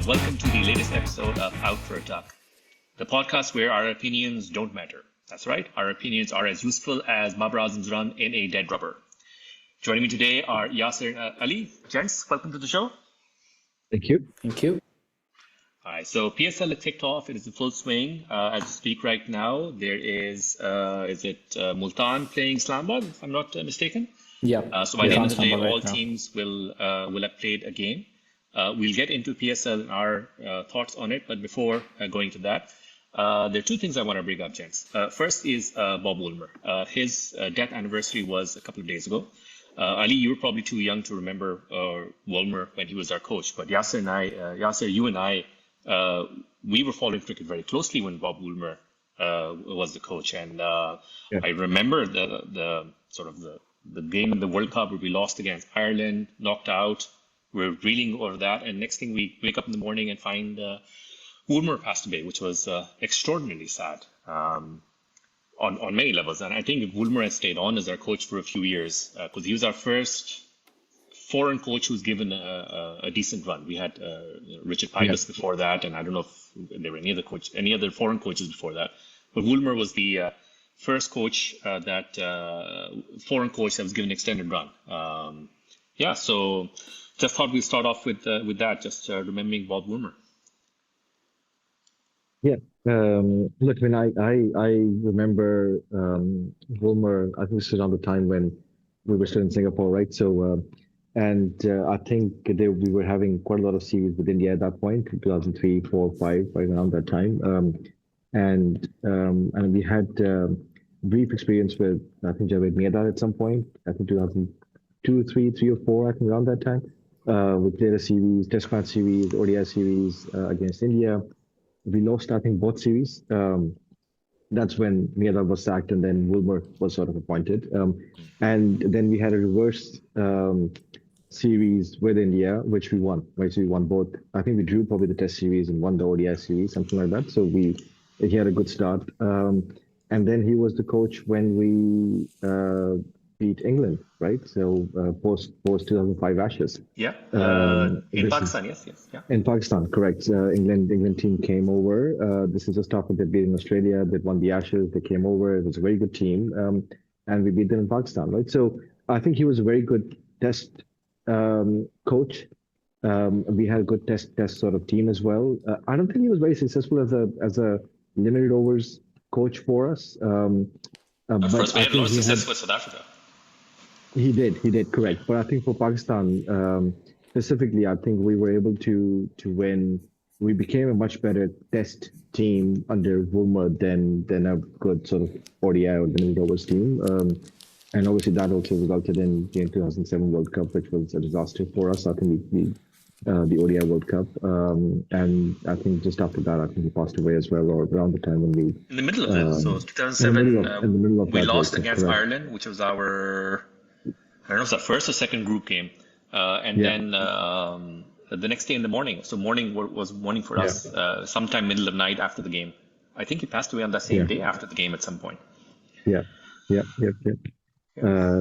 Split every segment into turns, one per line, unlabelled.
and welcome to the latest episode of Out for a Duck, the podcast where our opinions don't matter. That's right, our opinions are as useful as Babar Azam's run in a dead rubber. Joining me today are Yasser and Ali. Gents, welcome to the show.
Thank you.
Thank you.
All right, so PSL has kicked off. It is in full swing. As we speak right now, there is Multan playing Islamabad, if I'm not mistaken?
Yeah.
So by the end of the day,
Islamabad
all
right now.
teams will have played a game. We'll get into PSL and our thoughts on it, but before going to that, there are two things I want to bring up, gents. First is Bob Woolmer. His death anniversary was a couple of days ago. Ali, you were probably too young to remember Woolmer when he was our coach, but Yasser, you and I, we were following cricket very closely when Bob Woolmer was the coach, and I remember the game in the World Cup where we lost against Ireland, knocked out. We're reeling over that, and next thing we wake up in the morning and find Woolmer passed away, which was extraordinarily sad on many levels. And I think if Woolmer had stayed on as our coach for a few years, because he was our first foreign coach who's given a decent run. We had Richard Pybus before that, and I don't know if there were any other foreign coaches before that. But Woolmer was the first coach foreign coach that was given an extended run. So just thought we'd start off with that, just remembering Bob Woolmer.
Yeah. Look, I mean, I remember Woolmer. I think this was around the time when we were still in Singapore, right? So, I think we were having quite a lot of series with India at that point, 2003, 4, 5, right around that time. And we had brief experience with, I think, Javed Mirdad at some point. I think 2002, 3 or 4, I think around that time. We played a series, Test match series, ODI series against India. We lost, I think, both series. That's when Mirdad was sacked, and then Woolmer was sort of appointed. And then we had a reverse series with India, which we won. Right, so we won both. I think we drew probably the Test series and won the ODI series, something like that. So he had a good start. And then he was the coach when we beat England, right? So post 2005 Ashes.
Yeah, in Pakistan, yes, yeah.
In Pakistan, correct. England team came over. This is just after they beat in Australia. They won the Ashes. They came over. It was a very good team, and we beat them in Pakistan, right? So I think he was a very good Test coach. We had a good test sort of team as well. I don't think he was very successful as a limited overs coach for us.
Of course, we had a lot of success with South Africa.
He did, correct. But I think for Pakistan specifically, I think we were able to win. We became a much better Test team under Woolmer than a good sort of ODI or limited overs team. And obviously that also resulted in the 2007 World Cup, which was a disaster for us. I think the ODI World Cup, and I think just after that, I think he passed away as well, or around the time when we
in the middle of it. So 2007,
in the middle of
we
that
lost
World Cup,
against
correct.
Ireland, which was our, I don't know, it was our first or second group game, then the next day in the morning. So morning was morning for us. Sometime middle of night after the game. I think he passed away on that same day after the game at some point.
Yeah.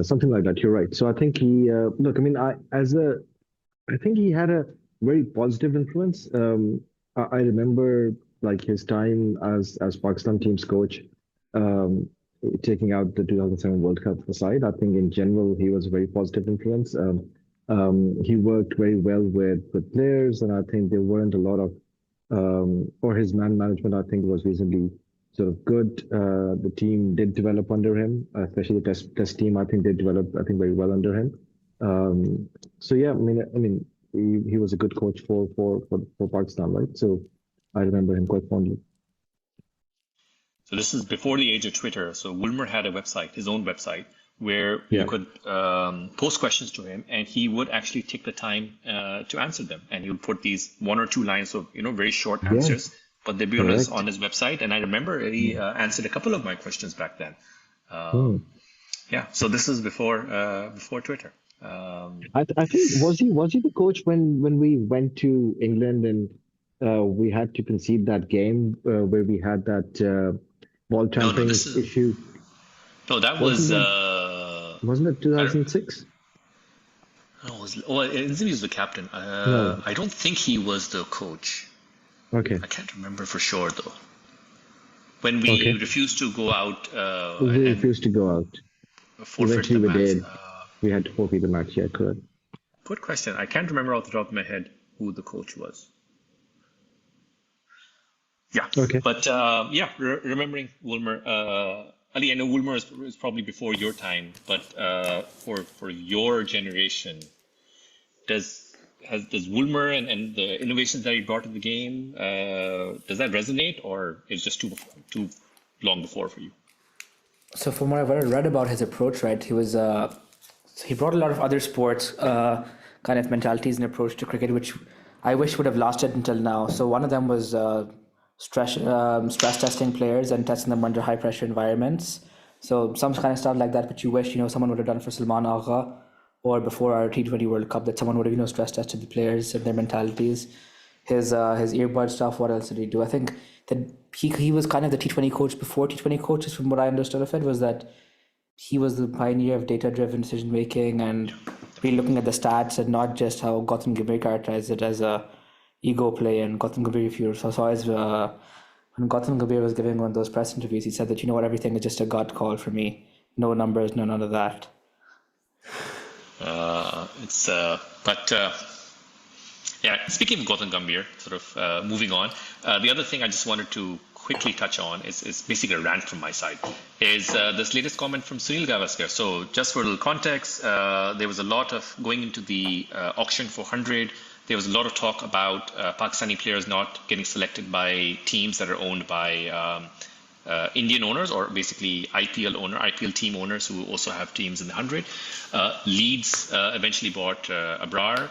Something like that. You're right. So I think he look. I mean, I think he had a very positive influence. I remember like his time as Pakistan team's coach, taking out the 2007 World Cup aside. I think in general he was a very positive influence. He worked very well with players, and I think there weren't a lot of or his management. I think was reasonably sort of good. The team did develop under him, especially the test team. I think they developed, I think, very well under him. So yeah, I mean, he was a good coach for Pakistan, right? So I remember him quite fondly.
So this is before the age of Twitter. So Woolmer had a website, his own website, where you could post questions to him, and he would actually take the time to answer them. And he would put these 1 or 2 lines of very short answers, but they'd be on his website. And I remember he answered a couple of my questions back then. So this is before Twitter.
I think was he the coach when we went to England and we had to concede that game where we had that ball tampering issue?
No, that was
wasn't it 2006?
Inzamhi was the captain.
No.
I don't think he was the coach.
Okay.
I can't remember for sure though. When we
Okay.
refused to go out
We
and
refused to go out.
forfeit
Eventually,
the
we
match.
did. We had to forfeit the match. Yeah, correct.
Good question. I can't remember off the top of my head who the coach was. Yeah,
Okay.
but yeah, remembering Woolmer, Ali, I know Woolmer is probably before your time, but for your generation, does Woolmer and the innovations that he brought to the game does that resonate, or is just too long before for you?
So from what I've read about his approach, right, he brought a lot of other sports kind of mentalities and approach to cricket, which I wish would have lasted until now. So one of them was stress testing players and testing them under high pressure environments. So some kind of stuff like that, which you wish someone would have done for Salman Agha, or before our T20 World Cup, that someone would have stress tested the players and their mentalities. His earbud stuff. What else did he do? I think that he was kind of the T20 coach before T20 coaches. From what I understood of it, was that he was the pioneer of data-driven decision making and really looking at the stats and not just how Gautam Gambhir characterized it as a ego play. And Gautam Gambhir, if you saw his when Gautam Gambhir was giving one of those press interviews, he said that everything is just a gut call for me. No numbers, no none of that.
It's but Yeah, speaking of Gautam Gambhir, sort of moving on, the other thing I just wanted to quickly touch on is basically a rant from my side, is this latest comment from Sunil Gavaskar. So just for a little context, there was a lot of going into the auction for 100. There was a lot of talk about Pakistani players not getting selected by teams that are owned by Indian owners, or basically IPL team owners who also have teams in the 100. Leeds eventually bought Abrar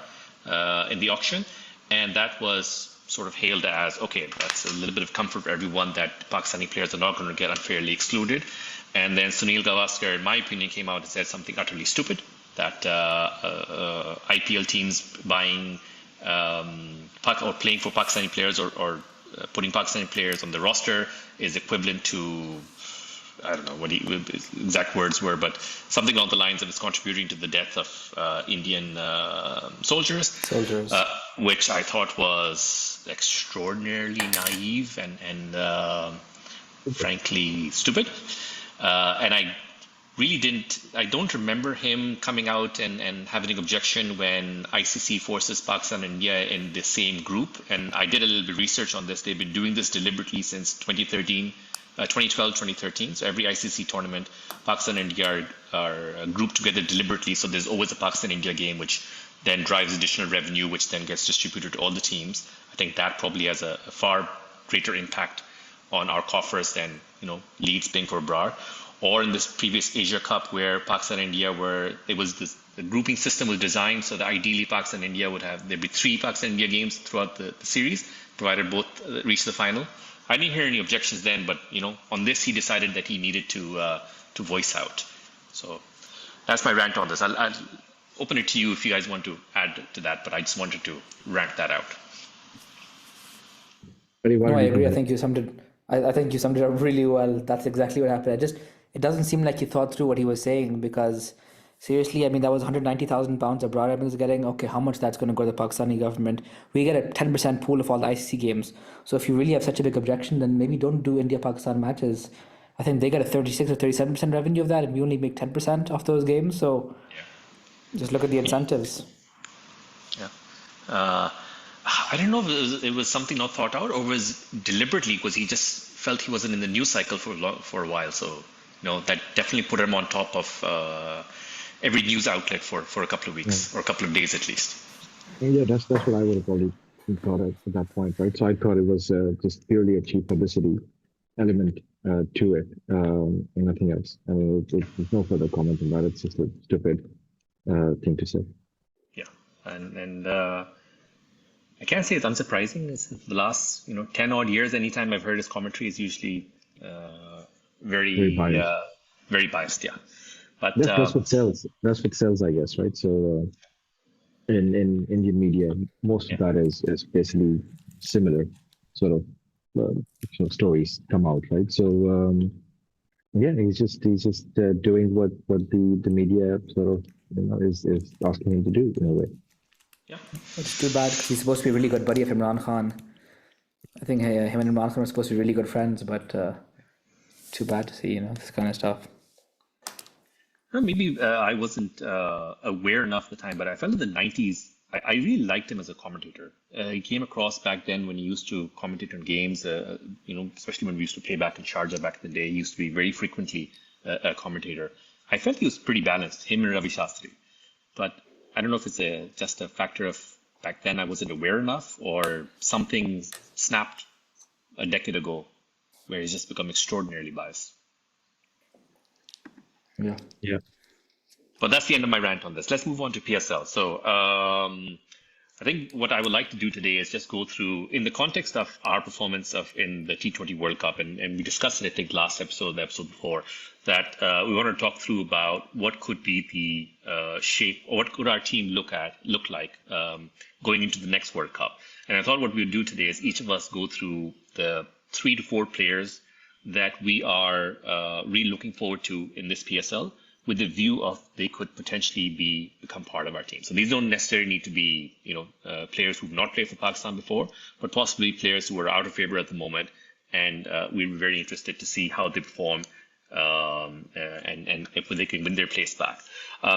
in the auction, and that was sort of hailed as, okay, that's a little bit of comfort for everyone that Pakistani players are not going to get unfairly excluded. And then Sunil Gavaskar, in my opinion, came out and said something utterly stupid, that IPL teams buying or playing for Pakistani players, or putting Pakistani players on the roster is equivalent to, I don't know what exact words were, but something along the lines of it's contributing to the death of Indian soldiers, which I thought was extraordinarily naive and frankly stupid. And I don't remember him coming out and having an objection when ICC forces Pakistan and India in the same group. And I did a little bit of research on this. They've been doing this deliberately since 2012, 2013. So every ICC tournament, Pakistan and India are grouped together deliberately. So there's always a Pakistan-India game, which then drives additional revenue, which then gets distributed to all the teams. I think that probably has a far greater impact on our coffers than Leeds paying for Brar. Or in this previous Asia Cup, where Pakistan and India the grouping system was designed so that ideally Pakistan and India there'd be 3 Pakistan and India games throughout the series, provided both reach the final. I didn't hear any objections then, but on this he decided that he needed to voice out. So that's my rant on this. I'll open it to you if you guys want to add to that, but I just wanted to rant that out.
No, I agree. I think you summed it. I think you summed it up really well. That's exactly what happened. It doesn't seem like he thought through what he was saying, because seriously, I mean, that was £190,000 Abrar Evans getting. Okay, how much that's going to go to the Pakistani government? We get a 10% pool of all the ICC games. So if you really have such a big objection, then maybe don't do India-Pakistan matches. I think they get a 36 or 37% revenue of that, and we only make 10% of those games. So just look at the incentives.
Yeah. I don't know if it was something not thought out, or was deliberately, because he just felt he wasn't in the news cycle for a while. So that definitely put him on top of every news outlet for a couple of weeks, or a couple of days at least.
Yeah, that's what I would have probably thought at that point, right? So I thought it was just purely a cheap publicity element to it, and nothing else. I mean, there's no further comment on that. It's just a stupid thing to say.
Yeah, and I can't say it's unsurprising. It's the last 10 odd years. Anytime I've heard his commentary, is usually very biased. Yeah, but
that's what sells. That's what sells, I guess, right? So in Indian media, most of that is basically similar sort of stories come out, right? So yeah, he's just doing what the media sort of is asking him to do in a way.
Yeah.
It's too bad because he's supposed to be a really good buddy of Imran Khan. I think him and Imran Khan are supposed to be really good friends, but too bad to see, this kind of stuff.
Maybe I wasn't aware enough at the time, but I felt in the 90s, I really liked him as a commentator. He came across back then when he used to commentate on games, especially when we used to play back in Sharjah back in the day. He used to be very frequently a commentator. I felt he was pretty balanced, him and Ravi Shastri. But I don't know if it's just a factor of back then I wasn't aware enough, or something snapped a decade ago where he's just become extraordinarily biased.
Yeah.
Yeah.
But that's the end of my rant on this. Let's move on to PSL. So I think what I would like to do today is just go through, in the context of our performance in the T20 World Cup, and we discussed it, I think, last episode, the episode before, that we want to talk through about what could be the shape, or what could our team look like going into the next World Cup. And I thought what we would do today is each of us go through the 3 to 4 players that we are really looking forward to in this PSL, with the view of they could potentially become part of our team. So these don't necessarily need to be, players who've not played for Pakistan before, but possibly players who are out of favor at the moment, and we're very interested to see how they perform and if they can win their place back.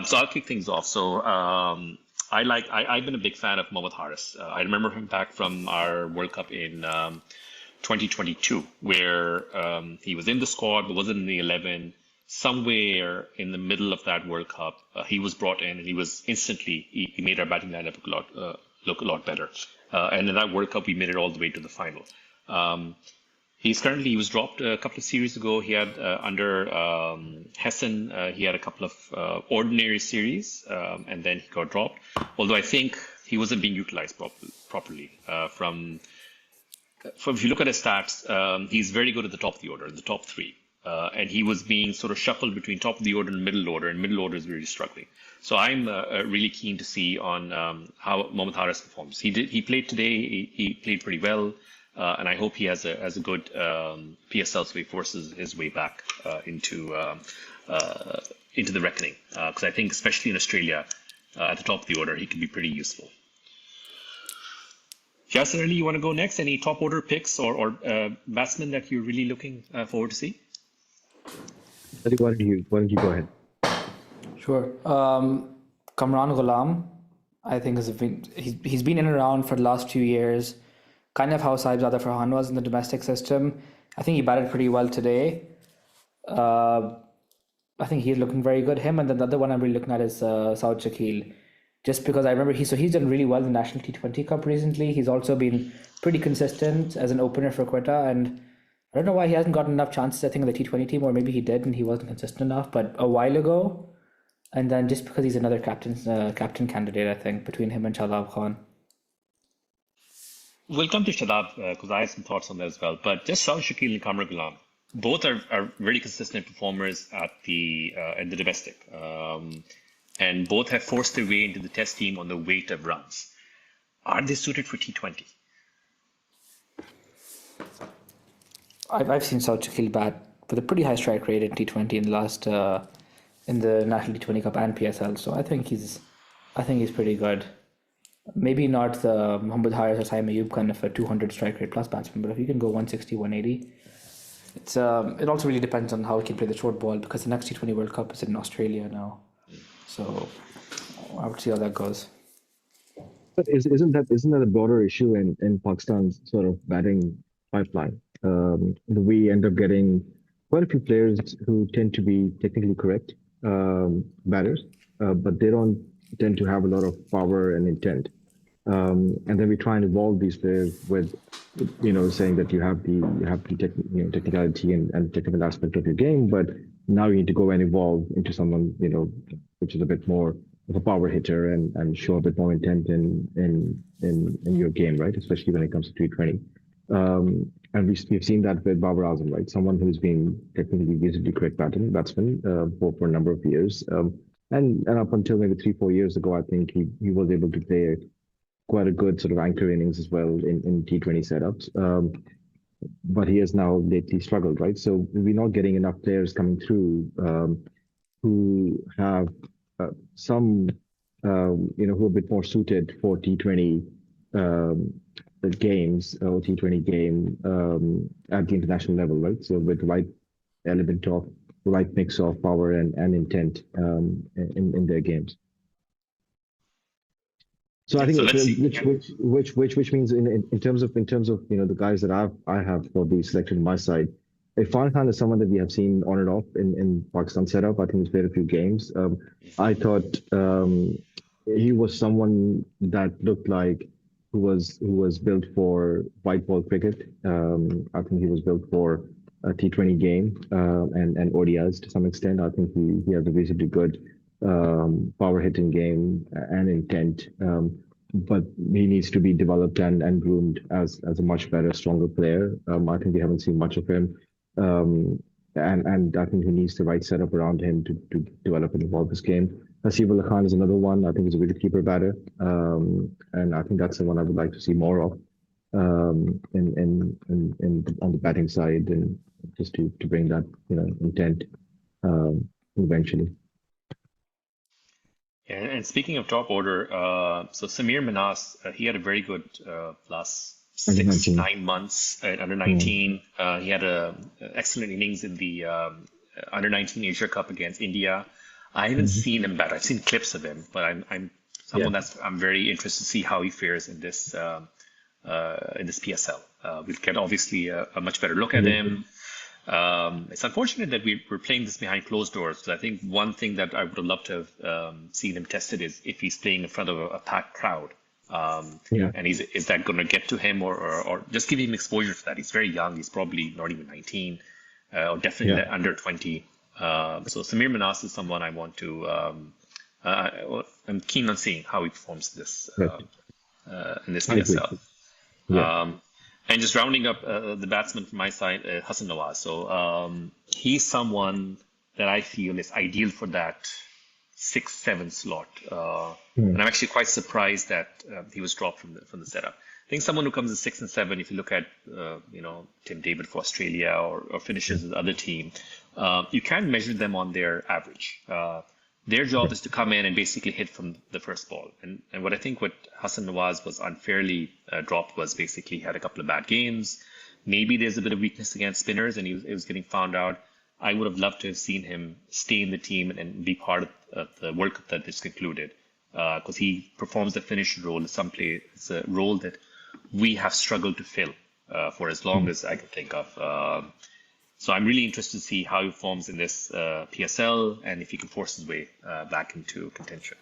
So I'll kick things off. So I've been a big fan of Mohammad Haris. I remember him back from our World Cup in 2022, where he was in the squad but wasn't in the 11. Somewhere in the middle of that World Cup, he was brought in, and he was instantly, he made our batting lineup look a lot better. And in that World Cup, we made it all the way to the final. He was dropped a couple of series ago. He had under Hessen, he had a couple of ordinary series, and then he got dropped. Although I think he wasn't being utilized properly. If you look at his stats, he's very good at the top of the order, the top 3. And he was being sort of shuffled between top of the order and middle order, and middle order is really struggling. So I'm really keen to see on how Mohammad Haris performs. He played today. He played pretty well, and I hope he has a good PSL, so he forces his way back into the reckoning. Because I think, especially in Australia, at the top of the order, he can be pretty useful. Yasser Ali, you want to go next? Any top order picks or batsmen that you're really looking forward to see?
Why don't you go ahead?
Sure. Kamran Ghulam, I think he's been in and around for the last few years, kind of how Saibzada Farhan was in the domestic system. I think he batted pretty well today. I think he's looking very good. Him, and then the other one I'm really looking at is Saud Shakil. Just because I remember he's done really well in the National T20 Cup recently. He's also been pretty consistent as an opener for Quetta, and I don't know why he hasn't gotten enough chances, I think, in the T20 team, or maybe he did and he wasn't consistent enough, but a while ago. And then just because he's another captain candidate, I think, between him and Shadab Khan.
We'll come to Shadab because I have some thoughts on that as well. But just Saud Shakil and Kamran Ghulam, both are very consistent performers at the domestic. And both have forced their way into the test team on the weight of runs. Are they suited for T20?
I've seen Saud Shakil bat with a pretty high strike rate in T20 in the last in the National T20 Cup and PSL. So I think he's pretty good. Maybe not the Mohammad Haris or Saim Ayub kind of a 200 strike rate plus batsman, but if you can go 160, 180, it also really depends on how he can play the short ball, because the next T20 World Cup is in Australia now. So I would see how that goes.
But isn't that a broader issue in Pakistan's sort of batting pipeline? We end up getting quite a few players who tend to be technically correct batters, but they don't tend to have a lot of power and intent. And then we try and evolve these players with, saying that you have the technicality and technical aspect of your game, but now you need to go and evolve into someone, which is a bit more of a power hitter and show a bit more intent in your game, right? Especially when it comes to T20. And we've seen that with Babar Azam, right? Someone who's been technically reasonably correct batsman for a number of years. And up until maybe 3-4 years ago, I think he was able to play quite a good sort of anchor innings as well in T20 setups. But he has now lately struggled, right? So we're not getting enough players coming through who have some who are a bit more suited for T20 um, games or T20 game at the international level, right? So with the right element of the right mix of power and intent in their games. So I
Yeah,
think
so let's see.
which means in terms of the guys that I have for the selection on my side, Irfan Khan is someone that we have seen on and off in Pakistan setup. I think he's played a few games. I thought he was someone that looked like who was built for white ball cricket. I think he was built for a T20 game and ODIs to some extent. I think he has a reasonably good power hitting game and intent. But he needs to be developed and groomed as a much better, stronger player. I think we haven't seen much of him. And I think he needs the right setup around him to develop and evolve his game. Hasib Ullah Khan is another one. I think he's a wicketkeeper batter. And I think that's the one I would like to see more of on the batting side and just to bring that, intent eventually.
Yeah, and speaking of top order, so Samir Manas, he had a very good last
Under
6 to
19.
9 months under
Mm.
19. He had a excellent innings in the under 19 Asia Cup against India. I haven't
Mhm.
seen him bat. I've seen clips of him, but I'm
Yeah.
someone I'm very interested to see how he fares in this PSL. We'll get obviously a much better look at
Mhm.
him. It's unfortunate that we're playing this behind closed doors. So I think one thing that I would have loved to have seen him tested is if he's playing in front of a packed crowd.
Yeah.
And is that going to get to him or just give him exposure to that? He's very young. He's probably not even 19 or definitely
Yeah.
under 20. So Samir Manas is someone I want to. I'm keen on seeing how he performs
Yeah.
in this
I agree.
PSL.
Yeah.
And just rounding up the batsman from my side, Hassan Nawaz. So he's someone that I feel is ideal for that 6-7 slot. And I'm actually quite surprised that he was dropped from the setup. I think someone who comes in 6 and 7, if you look at Tim David for Australia or finishes with the other team, you can measure them on their average. Their job is to come in and basically hit from the first ball. And what I think what Hassan Nawaz was unfairly dropped was basically he had a couple of bad games. Maybe there's a bit of weakness against spinners and he was getting found out. I would have loved to have seen him stay in the team and be part of the World Cup that is concluded. Because he performs the finisher role. It's a role that we have struggled to fill for as long as I can think of. So I'm really interested to see how he performs in this PSL and if he can force his way back into contention.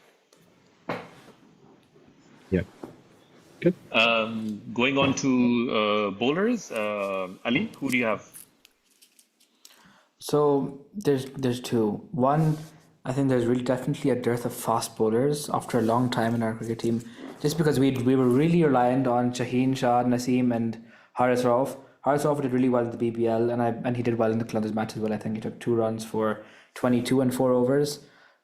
Yeah. Good.
Going on to bowlers, Ali, who do you have?
So there's two. One, I think there's really definitely a dearth of fast bowlers after a long time in our cricket team, just because we were really reliant on Shaheen Shah, Naseem, and Haris Rauf. Haris Rauf did really well in the BBL, and he did well in the Columbus match as well. I think he took 2 runs for 22 and 4 overs,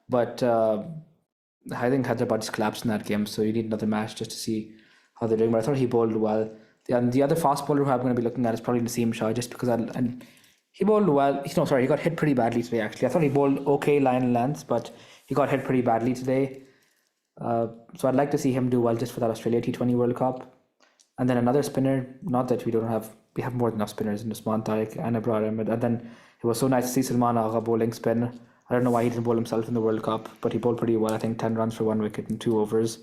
but I think Hyderabad just collapsed in that game, so you need another match just to see how they're doing. But I thought he bowled well. And the other fast bowler who I'm going to be looking at is probably Naseem Shah, just because and he bowled well. No, sorry, he got hit pretty badly today. Actually, I thought he bowled okay line and length, but he got hit pretty badly today. So I'd like to see him do well just for that Australia T20 World Cup. And then another spinner. Not that we have more than enough spinners in Usman Tariq and Abrar Ahmed. And then it was so nice to see Salman Agha bowling spin. I don't know why he didn't bowl himself in the World Cup, but he bowled pretty well. I think 10 runs for 1 wicket in 2 overs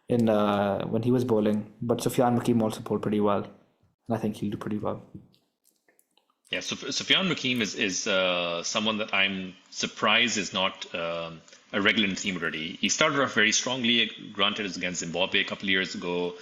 in when he was bowling. But Sufyan Makeem also bowled pretty well, and I think he'll do pretty well.
Yeah, so Sufyan Makeem is someone that I'm surprised is not a regular in the team already. He started off very strongly, granted it's against Zimbabwe a couple of years ago,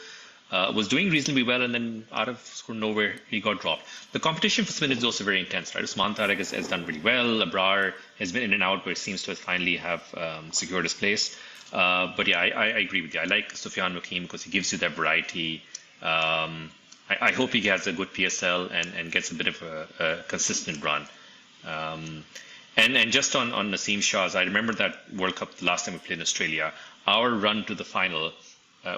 was doing reasonably well, and then out of nowhere he got dropped. The competition for spin is also very intense, right? Usman Tariq has done really well. Abrar has been in and out, but seems to finally have secured his place. But yeah, I agree with you. I like Sufyan Makeem because he gives you that variety. I hope he has a good PSL and gets a bit of a consistent run. And just on Naseem Shah's, I remember that World Cup the last time we played in Australia. Our run to the final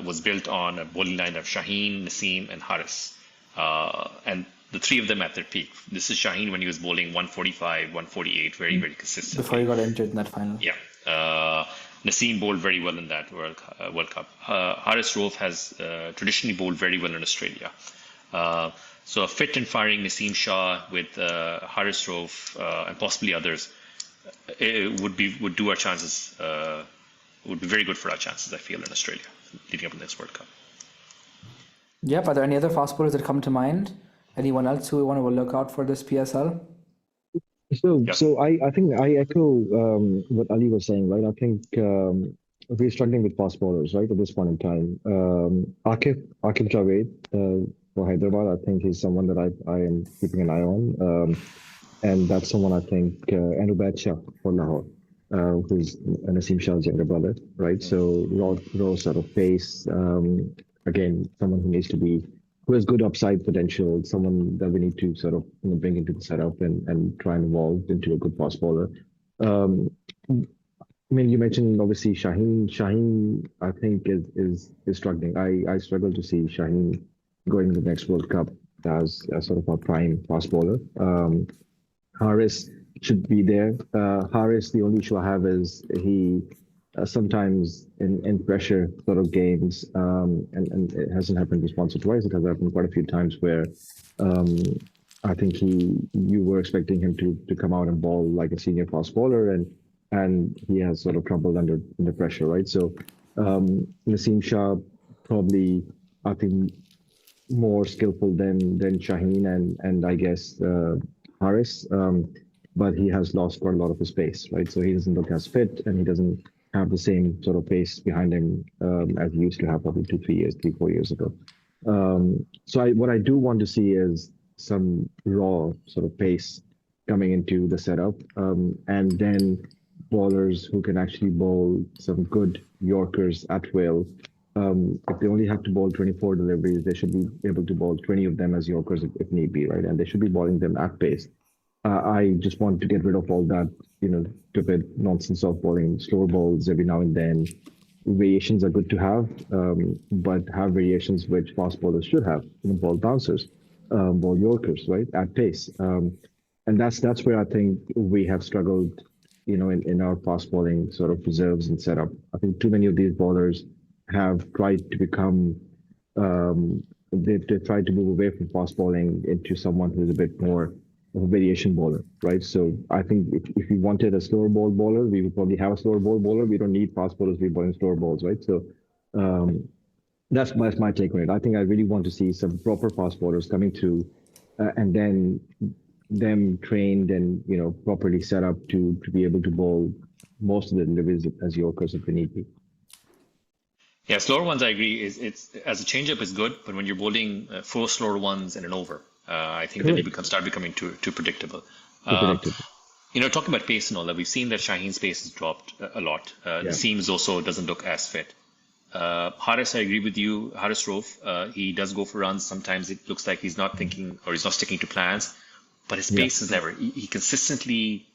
was built on a bowling line of Shaheen, Naseem, and Haris. And the three of them at their peak. This is Shaheen when he was bowling 145, 148, very, very consistently.
Before he got injured in that final.
Yeah. Naseem bowled very well in that World Cup. Haris Rauf has traditionally bowled very well in Australia. So a fit and firing Naseem Shah with Haris Rauf and possibly others would do our chances would be very good for our chances, I feel, in Australia leading up to this World Cup.
Yep. Are there any other fast bowlers that come to mind? Anyone else who we want to look out for this PSL?
So I think I echo what Ali was saying, right? I think we're struggling with fast bowlers, right, at this point in time. Akif Javed for Hyderabad, I think he's someone that I am keeping an eye on. And that's someone I think, Anubhav Shah for Lahore, who's Naseem Shah's younger brother, right? So raw sort of pace. Again, someone who has good upside potential, someone that we need to sort of bring into the setup and try and evolve into a good fast bowler. I mean, you mentioned obviously Shaheen. Shaheen, I think, is struggling. I struggle to see Shaheen going to the next World Cup as sort of a prime fast bowler. Haris should be there. Haris, the only issue I have is he sometimes in pressure sort of games, and it hasn't happened just once or twice. It has happened quite a few times where I think you were expecting him to come out and bowl like a senior fast bowler, and he has sort of crumbled under pressure, right? So Naseem Shah probably, I think, more skillful than Shaheen and I guess Haris, but he has lost quite a lot of his pace, right? So he doesn't look as fit, and he doesn't have the same sort of pace behind him as he used to have probably 3-4 years ago. So what I do want to see is some raw sort of pace coming into the setup, and then bowlers who can actually bowl some good Yorkers at will. If they only have to bowl 24 deliveries, they should be able to bowl 20 of them as Yorkers if need be, right? And they should be bowling them at pace. I just want to get rid of all that, stupid nonsense of bowling slower balls every now and then. Variations are good to have, but have variations which fast bowlers should have. Ball bouncers, ball Yorkers, right, at pace. And that's where I think we have struggled, in our fast bowling sort of reserves and setup. I think too many of these bowlers have tried to become, they've tried to move away from fast bowling into someone who's a bit more of a variation bowler, right? So I think if we wanted a slower ball bowler, we would probably have a slower ball bowler. We don't need fast bowlers to be bowling slower balls, right? So that's my take on it. I think I really want to see some proper fast bowlers coming through, and then them trained and properly set up to be able to bowl most of the deliveries as Yorkers if they need be.
Yeah, slower ones, I agree. It's as a changeup is good, but when you're bowling 4 slower ones in an over, I think then you start becoming too predictable. Talking about pace and all that, we've seen that Shaheen's pace has dropped a lot. Naseem's also doesn't look as fit. Haris, I agree with you. Haris Rauf, he does go for runs. Sometimes it looks like he's not thinking or he's not sticking to plans, but his pace is never. He consistently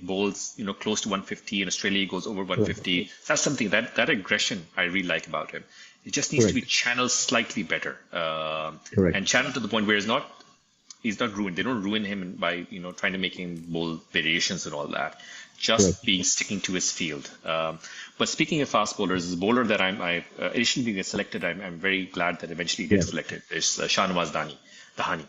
bowls, close to 150. In Australia, he goes over 150. That's something that aggression I really like about him. It just needs to be channeled slightly better, and channeled to the point where he's not ruined. They don't ruin him by trying to make him bowl variations and all that. Just being sticking to his field. But speaking of fast bowlers, the bowler that I initially being selected, I'm very glad that eventually he gets selected is Shahnawaz Dahani.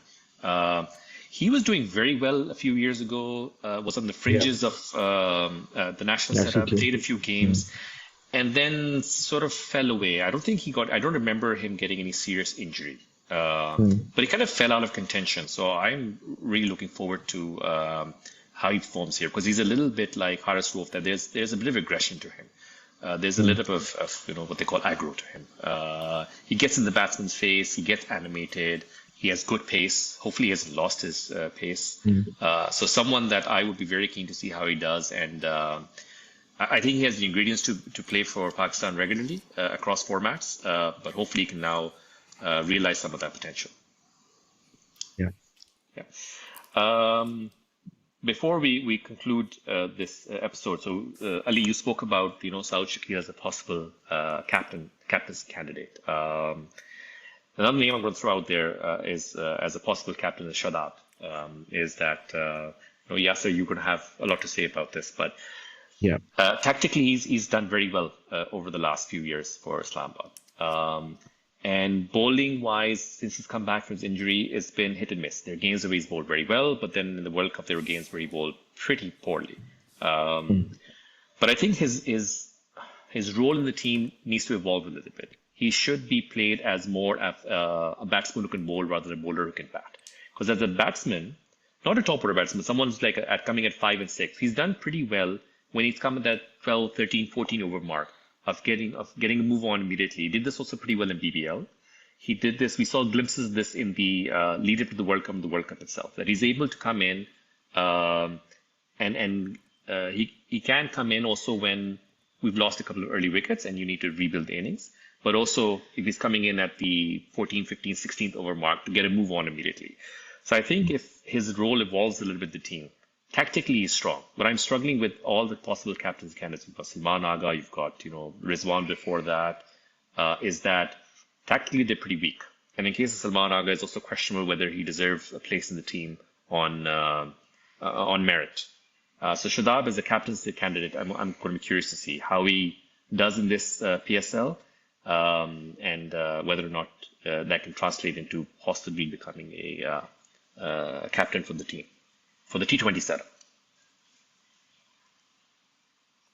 He was doing very well a few years ago. Was on the fringes of the national setup. Played a few games. And then sort of fell away. I don't remember him getting any serious injury. But he kind of fell out of contention. So I'm really looking forward to how he performs here, because he's a little bit like Haris Rauf, that there's a bit of aggression to him. There's a little bit of what they call aggro to him. He gets in the batsman's face. He gets animated. He has good pace. Hopefully, he hasn't lost his pace. So someone that I would be very keen to see how he does. And I think he has the ingredients to play for Pakistan regularly across formats. But hopefully, he can now realize some of that potential. Before we conclude this episode, so Ali, you spoke about Saud Shakir as a possible captain's candidate. Another name I'm going to throw out there is as a possible captain is Shadab. Is that Yasser, you're going to have a lot to say about this, but
Yeah.
Tactically, he's done very well over the last few years for Islamabad. And bowling wise, since he's come back from his injury, it's been hit and miss. There are games where he's bowled very well, but then in the World Cup, there were games where he bowled pretty poorly.
Mm.
But I think his role in the team needs to evolve a little bit. He should be played as more a batsman who can bowl rather than a bowler who can bat. Because as a batsman, not a top order batsman, someone's like coming at 5 and 6. He's done pretty well when he's come at that 12, 13, 14 over mark of getting a move on immediately. He did this also pretty well in BBL. He did this. We saw glimpses of this in the lead up to the World Cup and the World Cup itself. That he's able to come in, and he can come in also when we've lost a couple of early wickets and you need to rebuild the innings. But also if he's coming in at the 14, 15, 16th over mark to get a move on immediately. So I think if his role evolves a little bit, the team tactically he's strong. But I'm struggling with all the possible captaincy candidates. You've got Salman Agha, you've got Rizwan before that. Is that tactically they're pretty weak. And in case of Salman Agha, it's also questionable whether he deserves a place in the team on merit. So Shadab as a captaincy candidate, I'm going to be curious to see how he does in this PSL, and whether or not that can translate into possibly becoming a captain for the team for the T20 setup.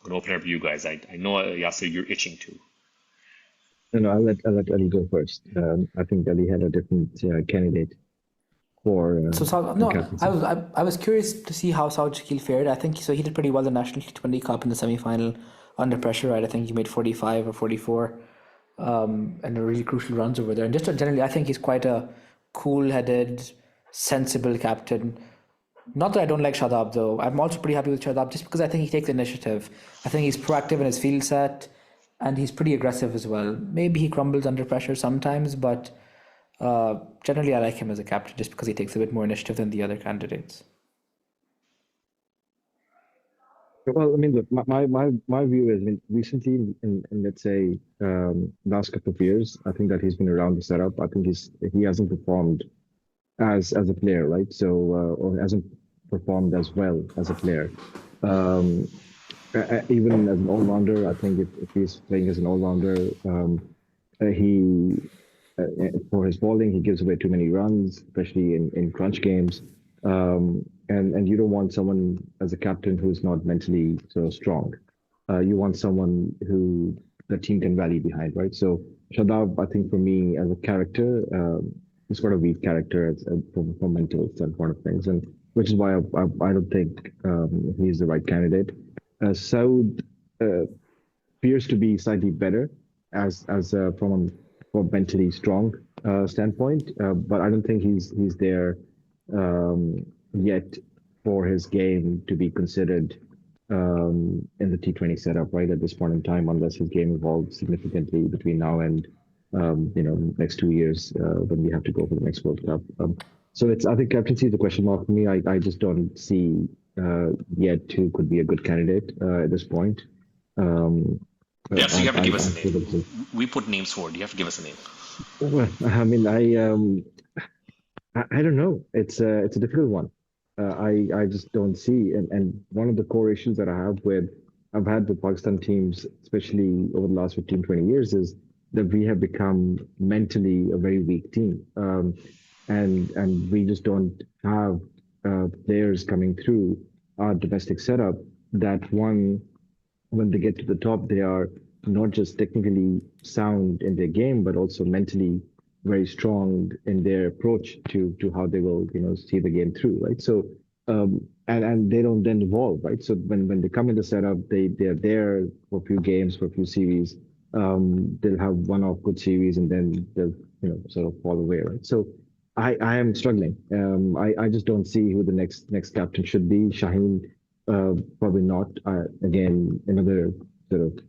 I'm going to open it up to you guys. I know Yasser, you're itching to.
No, I'll let Ali go first. I think Ali had a different candidate for
No,
captaincy.
I was curious to see how Saud Shakil fared. I think so. He did pretty well in the National T20 Cup in the semi-final under pressure, right? I think he made 45 or 44, and really crucial runs over there. And just generally, I think he's quite a cool-headed, sensible captain. Not that I don't like Shadab though. I'm also pretty happy with Shadab just because I think he takes initiative. I think he's proactive in his field set, and he's pretty aggressive as well. Maybe he crumbles under pressure sometimes, but generally I like him as a captain just because he takes a bit more initiative than the other candidates.
Well, I mean, look, my view is, I mean, recently in let's say last couple of years, I think that he's been around the setup. I think he hasn't performed as a player, right? So or hasn't performed as well as a player. Um, Even as an all-rounder, I think if he's playing as an all-rounder, he for his bowling, he gives away too many runs, especially in crunch games. And you don't want someone as a captain who's not mentally so strong. You want someone who the team can rally behind, right? So Shadab, I think for me as a character, he's got a weak character from mental standpoint of things, and which is why I don't think he's the right candidate. Saud appears to be slightly better from mentally strong standpoint, but I don't think he's there yet for his game to be considered in the T20 setup right at this point in time, unless his game evolves significantly between now and next 2 years when we have to go for the next World Cup. So I think captaincy is a question mark for me. I just don't see yet who could be a good candidate at this point.
Yeah, so you have to give us a name.
to-
We put names forward. You have to give us a name.
Well, I mean, I don't know. It's a difficult one. I just don't see, and one of the core issues that I've had with Pakistan teams, especially over the last 15, 20 years, is that we have become mentally a very weak team, and we just don't have players coming through our domestic setup that when they get to the top, they are not just technically sound in their game, but also mentally very strong in their approach to how they will see the game through, right? So and they don't then evolve, right? So when they come in the setup, they're there for a few games, for a few series. They'll have one-off good series, and then they'll sort of fall away, right? So I am struggling. I just don't see who the next captain should be. Shaheen, probably not. Again, another sort of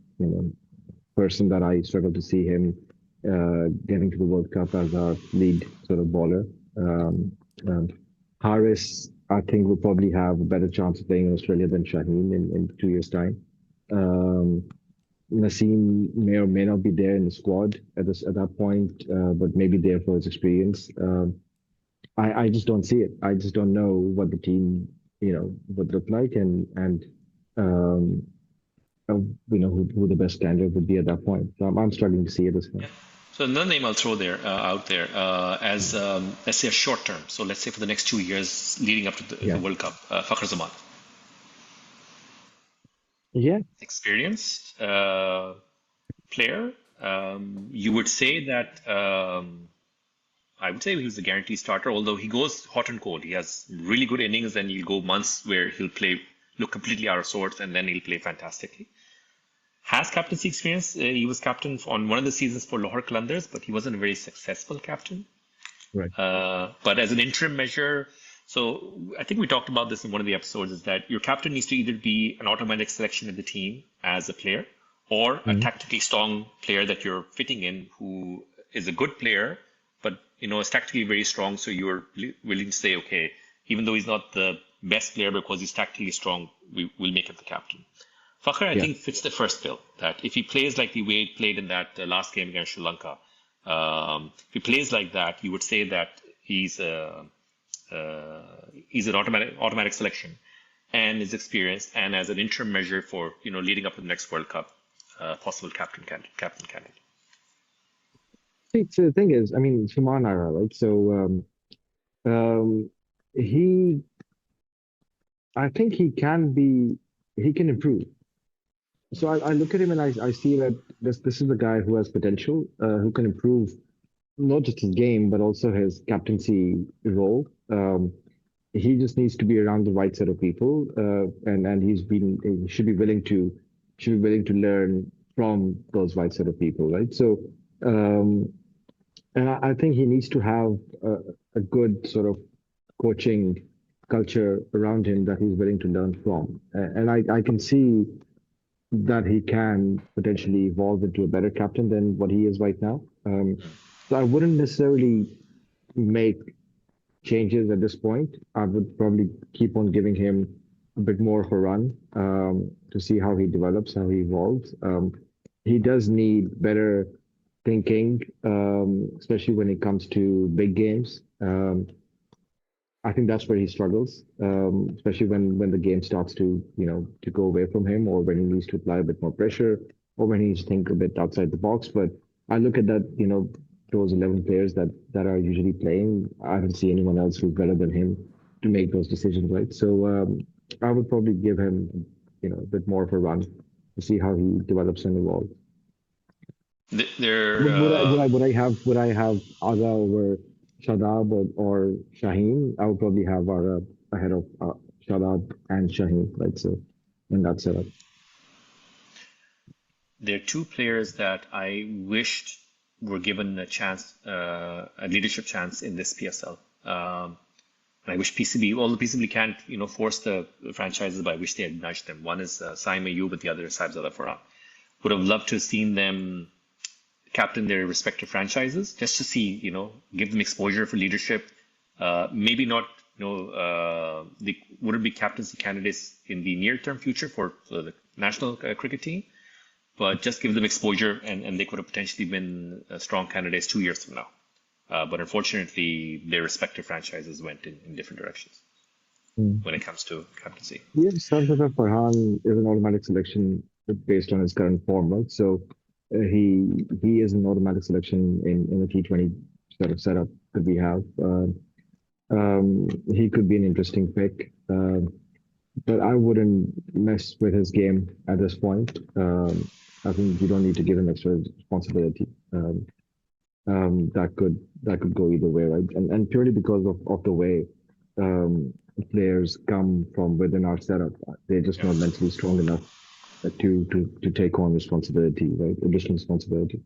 person that I struggle to see him getting to the World Cup as our lead sort of bowler. Harris, I think, will probably have a better chance of playing in Australia than Shaheen in 2 years' time. Naseem may or may not be there in the squad at that point, but maybe there for his experience. I just don't see it. I just don't know what the team would look like, and who the best candidate would be at that point. So I'm struggling to see it this way.
Yeah. So another name I'll throw there out there as let's say a short term. So let's say for the next 2 years leading up to the World Cup, Fakhar Zaman.
Yeah.
Experienced player. You would say that I would say he was a guaranteed starter, although he goes hot and cold. He has really good innings, and he'll go months where he'll look completely out of sorts, and then he'll play fantastically. Has captaincy experience. He was captain on one of the seasons for Lahore Qalandars, but he wasn't a very successful captain.
Right.
But as an interim measure, so I think we talked about this in one of the episodes, is that your captain needs to either be an automatic selection of the team as a player, or a tactically strong player that you're fitting in who is a good player, but is tactically very strong. So you're willing to say, okay, even though he's not the best player because he's tactically strong, we'll make him the captain. Fakhar, I think, fits the first bill. That if he plays like the way he played in that last game against Sri Lanka, if he plays like that, you would say that he's an automatic selection, and is experienced, and as an interim measure for leading up to the next World Cup, possible captain candidate.
See, so the thing is, I mean, Shuman Ara, right? So I think he can improve. So I look at him and I see that this is a guy who has potential, who can improve not just his game but also his captaincy role. He just needs to be around the right set of people, and he should be willing to learn from those right set of people, right? So, and I think he needs to have a good sort of coaching culture around him that he's willing to learn from, and I can see that he can potentially evolve into a better captain than what he is right now. So I wouldn't necessarily make changes at this point. I would probably keep on giving him a bit more of a run to see how he develops, how he evolves. He does need better thinking, especially when it comes to big games. I think that's where he struggles, especially when the game starts to go away from him, or when he needs to apply a bit more pressure, or when he needs to think a bit outside the box. But I look at that, those 11 players that are usually playing. I don't see anyone else who's better than him to make those decisions, right? So I would probably give him, a bit more of a run to see how he develops and evolves. Would I have Aga over Shadab or Shaheen? I would probably have Aga ahead of Shadab and Shaheen, right? So in that setup.
There are two players that I wished were given a chance, a leadership chance in this PSL. And I wish PCB, although PCB can't, force the franchises, but I wish they had nudged them. One is Saim Ayub, but the other is Saibzada Farhan. Would have loved to have seen them captain their respective franchises, just to see, give them exposure for leadership. Maybe not, they wouldn't be captaincy candidates in the near-term future for the national cricket team, but just give them exposure, and they could have potentially been strong candidates 2 years from now. But unfortunately, their respective franchises went in different directions when it comes to captaincy.
Yeah, Saibzada Farhan is an automatic selection based on his current form, right? So he is an automatic selection in a T20 sort of setup that we have. He could be an interesting pick, but I wouldn't mess with his game at this point. I think you don't need to give him extra responsibility. That could go either way, right? And purely because of the way players come from within our setup, they're just not mentally strong enough to take on responsibility, right? Additional responsibility.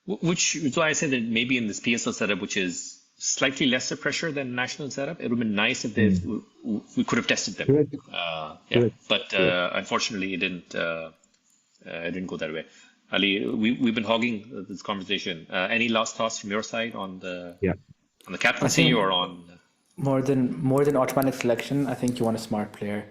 Which is why I said that maybe in this PSL setup, which is slightly lesser pressure than national setup, it would have been nice if we could have tested them.
Correct.
Correct. But unfortunately, it didn't go that way. Ali, we've been hogging this conversation. Any last thoughts from your side on the captaincy or on
more than automatic selection? I think you want a smart player.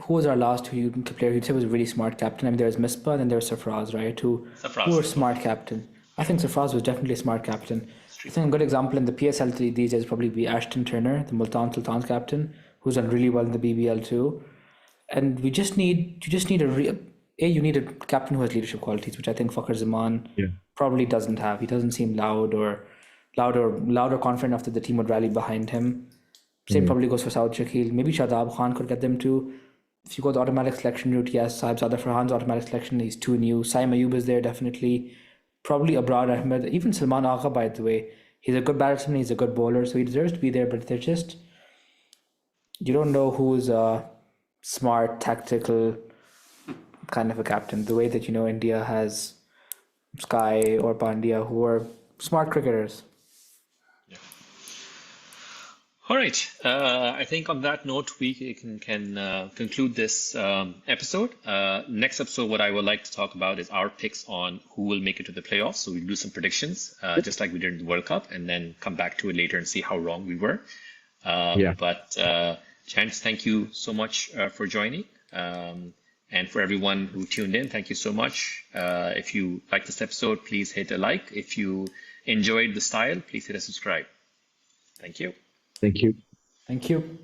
Who was our last player who'd say was a really smart captain? I mean, there's Misbah and then there's Sarfraz, right? Who were smart captain. I think Sarfraz was definitely a smart captain. I think a good example in the PSL these days probably be Ashton Turner, the Multan Sultan's captain, who's done really well in the BBL too. and you just need you need a captain who has leadership qualities, which I think Fakhar Zaman
Yeah.
probably doesn't have. He doesn't seem loud or confident enough that the team would rally behind him. Same probably goes for Saud Shakil. Maybe Shadab Khan could get them too. If you go the automatic selection route, yes, Saib Sadaf Farhan's automatic selection, he's too new. Saim Ayub is there, definitely. Probably Abrar Ahmed, even Salman Agha, by the way. He's a good batsman, he's a good bowler, so he deserves to be there, but they're just, you don't know who's a smart, tactical kind of a captain. The way that, India has Sky or Pandya, who are smart cricketers.
All right. I think on that note, we can conclude this episode. Next episode, what I would like to talk about is our picks on who will make it to the playoffs. So we'll do some predictions, just like we did in the World Cup, and then come back to it later and see how wrong we were. But Chance, thank you so much for joining. And for everyone who tuned in, thank you so much. If you liked this episode, please hit a like. If you enjoyed the style, please hit a subscribe. Thank you.
Thank you.
Thank you.